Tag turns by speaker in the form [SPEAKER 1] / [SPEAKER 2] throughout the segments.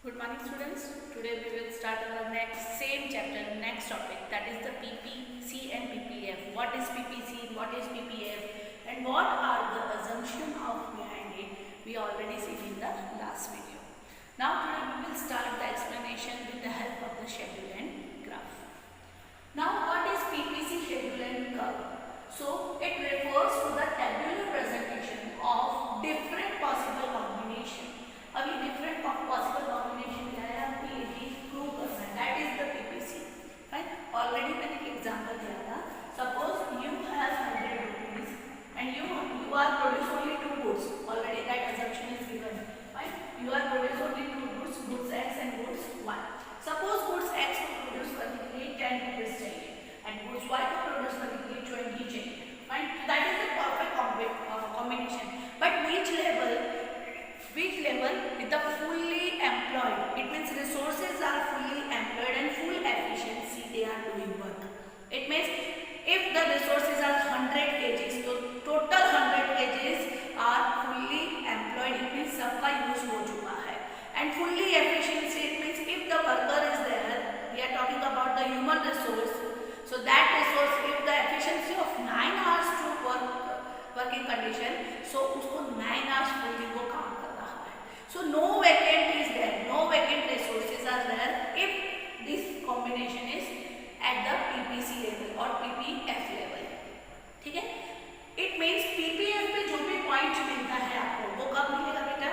[SPEAKER 1] Good morning, students. Today we will start our same chapter, next topic, that is the PPC and PPF. What is PPC? What is PPF? And what are the assumptions of behind it? We already seen in the last video. Now today we will start the explanation with the help of the schedule and graph. Now what is PPC, schedule and curve? So it refers to the tabular presentation of different possible combination. अभी different possible combination क्या है आपकी prove करना है, that is the PPC. Right? Already मैंने एक example दिया था. Suppose you have 100 rupees and you are produce only two goods. Already that assumption is given. Right? You are produce only two goods, goods X and goods Y. Suppose goods X को produce करने के लिए 10 rupees चाहिए and goods Y को produce करने के लिए 20 चाहिए. Right? That is the perfect combination. But which level with the fully employed, it means resources are fully employed and full efficiency they are doing work. It means if the resources are 100 kgs, so total 100 kgs are fully employed, it means सबका use हो चुका है. And fully efficiency, it means if the worker is there, we are talking about the human resource, so that resource, if the efficiency of 9 hours to working condition, so उसको 9 hours fully वो काम. So no vacant is there, no vacant resources are there if this combination is at the PPC level or PPF level. ठीक है? It means PPF पे जो भी point मिलता है आपको वो कब मिलेगा बेटा?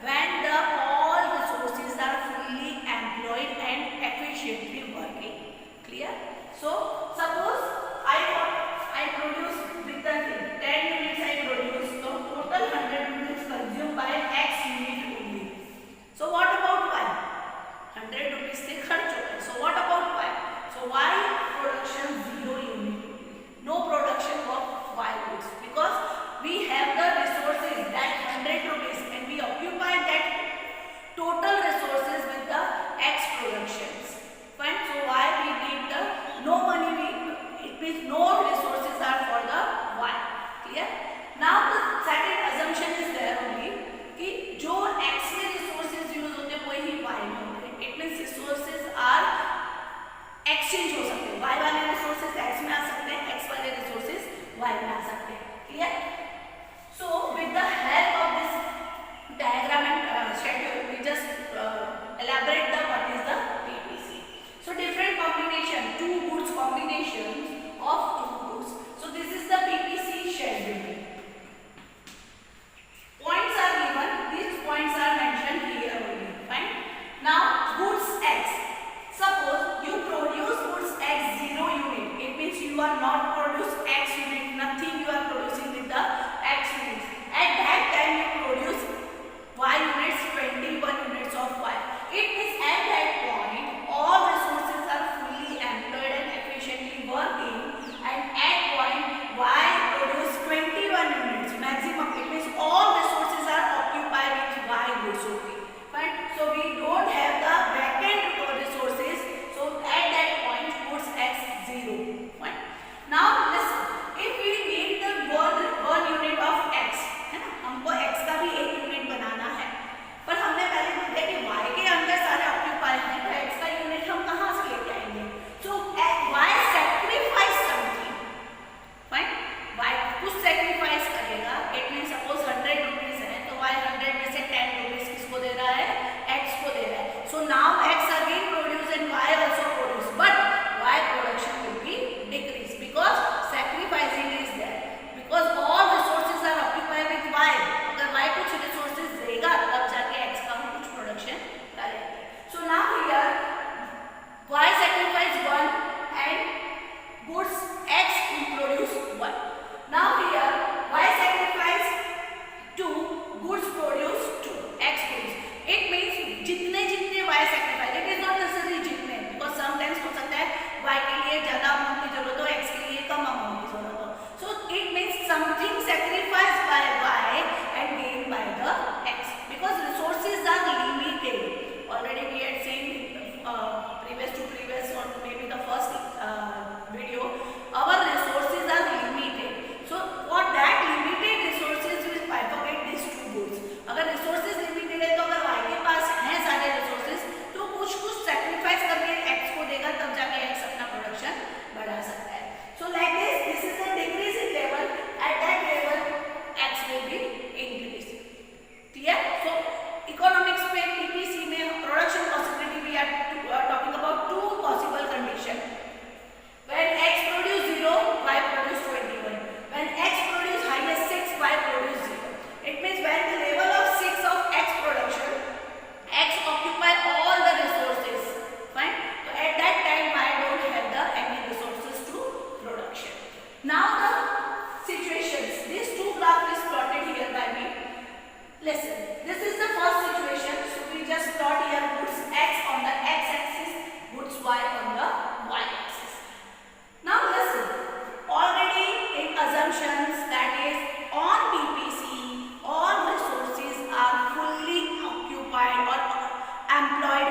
[SPEAKER 1] When the all resources are fully employed and efficiently working. Clear? So suppose I produce with the 10 units I produce, so total 100 units consumed by X unit. So what about Y? 100 rupees से खर्च हो गए. So what about Y? So Y production 0 unit. No production of Y goods because we have the resources that 100 rupees and we occupy that total resources with the X productions. Fine. So why we need the no money? It means no resources are for the Y. Clear? Now the second assumption is there only कि जो X में it means resources are exchange हो सकते हैं. Y वाले resources X में आ सकते हैं, X वाले resources Y में आ सकते हैं. Clear? So with the help of this diagram and schedule, we just elaborate the what is the PPC. So different combination, two goods combinations of two goods. So this is the PPC schedule. Points are given. These points are mentioned here only. Fine. Now goods X. Suppose you produce goods X 0 unit. It means you are not produce X unit. Nothing you are producing with the X units. At that time you produce Y units, 21 units of Y. It means at that point all resources are fully employed and efficiently working. And at point Y produce 21 units maximum. It means all resources are occupied with Y goods only. But so we don't have the vacant resources. So at that point goods X 0. Fine. Now listen, if we need the one unit of X, है ना, हमको X का भी एक unit बनाना है, पर हमने पहले देखा कि Y के अंदर सारे ऑक्यूपाई हैं, तो X का यूनिट हम कहाँ से लेके आएंगे? So Y sacrifice something. Fine. Y कुछ sacrifice करेगा. It means suppose 100 rupees है, तो Y 100 में से 10 rupees किसको दे रहा है? X को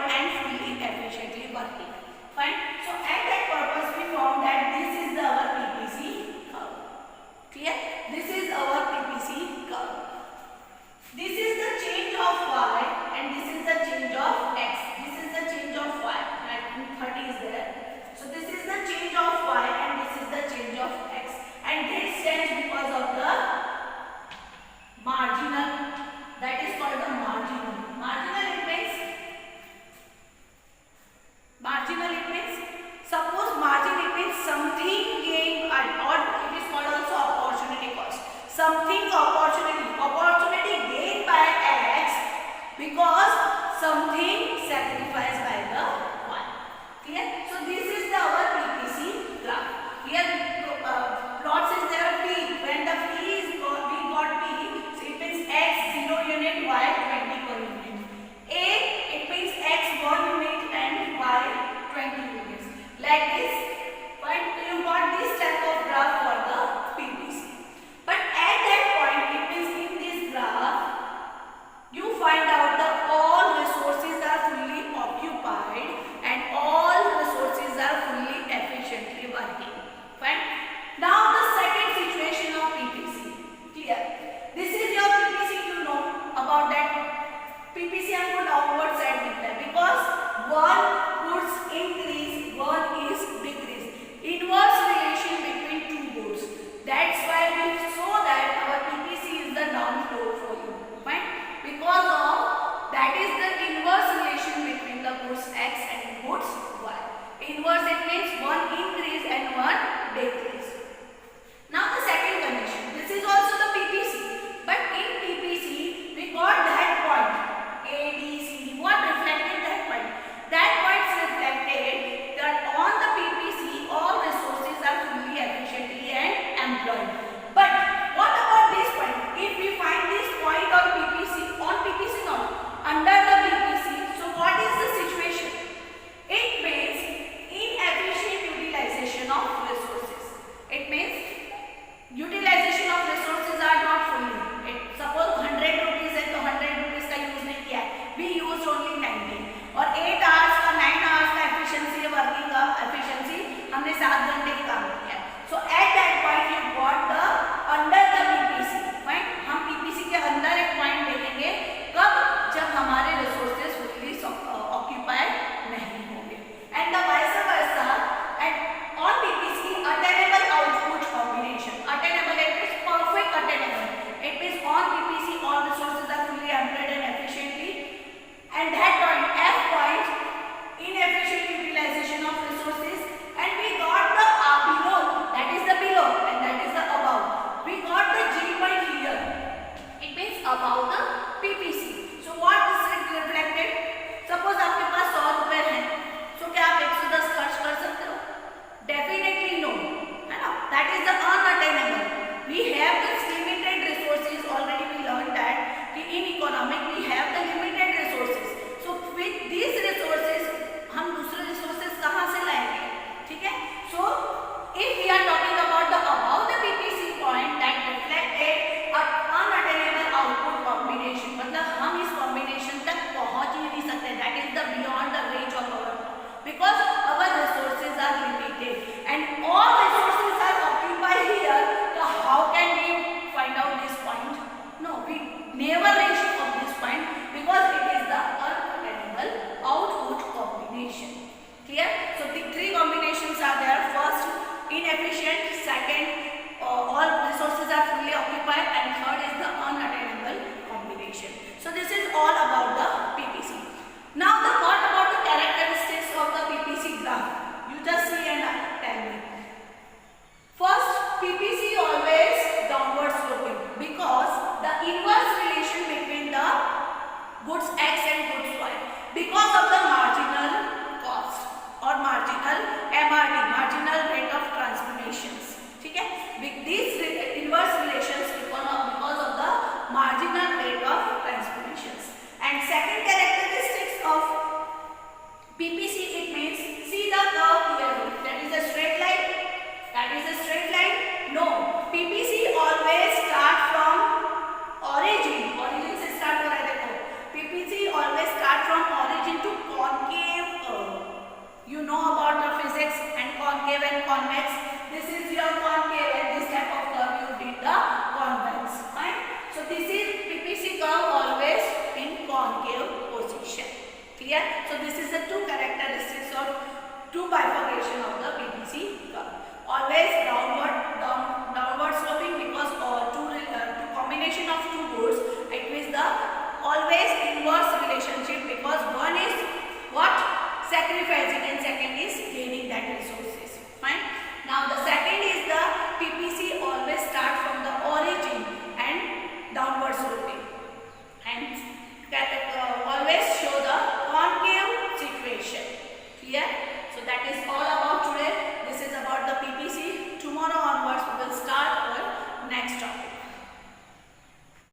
[SPEAKER 1] and fully efficiently working. Fine. So at that purpose we found that this is our PPC curve. Clear? This is our PPC curve. This is the change of y and this is the change of x. This is the change of y. 30 is there. So this is the change of y and this is the change of x. And this stands because of the marginal. That is called the marginal. Marginal it means suppose margin it means something gained or it is called also opportunity cost. Something opportunity gained by x because something sacrificed by the y. Clear? So this is our PPC graph. Here plots is there P. When the P is we got P, so it means x 0 unit, y 20 per unit. A it means x 1 unit and y 20 units. Like this, but you got this type of graph for the PPC. But at that point, it means in this graph, you find out that all resources are fully occupied and all resources are fully efficiently working. Fine. Now the second situation of PPC. Clear? This is your PPC. You know about that. PPC I put outward side with that because one goods increase, one is decrease. Inverse relation between two goods. That's why we saw that our PPC is the down slope for you. Fine? Because of that is the inverse relation between the goods x and goods y. Inverse it means one increase and one decrease. Now the second condition. This is also the PPC. But in PPC we got that point A, B, C. What reflected that point? That point reflected that on the PPC all resources are fully efficiently and employed. But what about this point? If we find this point on PPC not under the PPC, so what is the situation? It means inefficient utilization of resources. It means utilization of resources are not fully. Suppose 100 rupees है तो 100 rupees का use नहीं किया, we used only 90 और 8 hours का 9 hours का efficiency working का efficiency हमने 7 घंटे की